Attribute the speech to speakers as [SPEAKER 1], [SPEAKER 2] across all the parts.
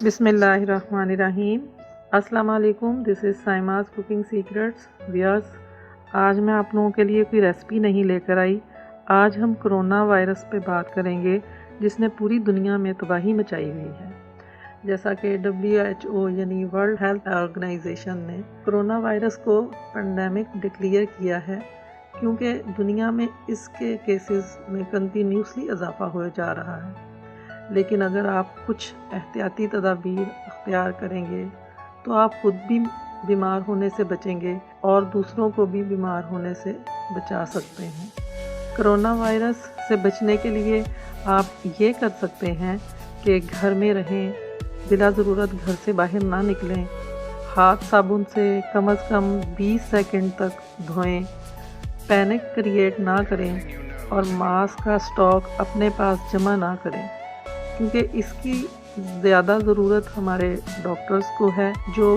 [SPEAKER 1] बिस्मिल्लाहिर्रहमानिर्रहीम। अस्सलाम वालेकुम, this is Saima's cooking secrets. Viewers, आज मैं आप लोगों के लिए कोई रेसिपी नहीं लेकर आई। आज हम कोरोना वायरस पे बात करेंगे जिसने पूरी दुनिया में तबाही मचाई हुई है। जैसा कि WHO यानी वर्ल्ड हेल्थ ऑर्गेनाइजेशन ने कोरोना वायरस को पेंडेमिक डिक्लेयर किया है, क्योंकि दुनिया में इसके केसेस में कंटिन्यूसली इजाफा हो जा रहा है। लेकिन अगर आप कुछ एहतियाती तदाबीर अख्तियार करेंगे तो आप खुद भी बीमार होने से बचेंगे और दूसरों को भी बीमार होने से बचा सकते हैं। कोरोना वायरस से बचने के लिए आप ये कर सकते हैं कि घर में रहें, बिला ज़रूरत घर से बाहर ना निकलें, हाथ साबुन से कम से कम 20 सेकंड तक धोएं, पैनिक क्रिएट ना करें और मास्क का स्टॉक अपने पास जमा ना करें, क्योंकि इसकी ज़्यादा ज़रूरत हमारे डॉक्टर्स को है जो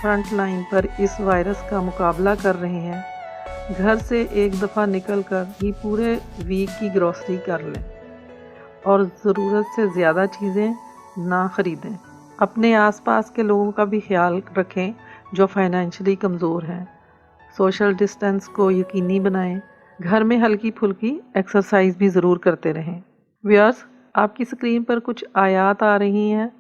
[SPEAKER 1] फ्रंट लाइन पर इस वायरस का मुकाबला कर रहे हैं। घर से एक दफ़ा निकल कर ही पूरे वीक की ग्रॉसरी कर लें और ज़रूरत से ज़्यादा चीज़ें ना ख़रीदें। अपने आसपास के लोगों का भी ख्याल रखें जो फाइनेंशियली कमज़ोर हैं। सोशल डिस्टेंस को यकीनी बनाएं। घर में हल्की फुल्की एक्सरसाइज भी ज़रूर करते रहें। व्यूअर्स, आपकी स्क्रीन पर कुछ आयात आ रही हैं,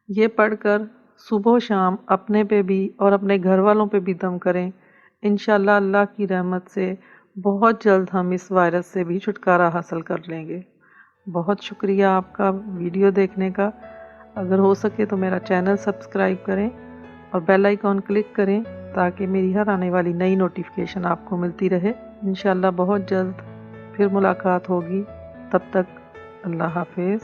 [SPEAKER 1] ये पढ़कर सुबह शाम अपने पे भी और अपने घर वालों पे भी दम करें। इंशाल्लाह अल्लाह की रहमत से बहुत जल्द हम इस वायरस से भी छुटकारा हासिल कर लेंगे। बहुत शुक्रिया आपका वीडियो देखने का। अगर हो सके तो मेरा चैनल सब्सक्राइब करें और बेल आइकॉन क्लिक करें ताकि मेरी हर आने वाली नई नोटिफिकेशन आपको मिलती रहे। इंशाल्लाह बहुत जल्द फिर मुलाकात होगी। तब तक अल्लाह हाफिज़।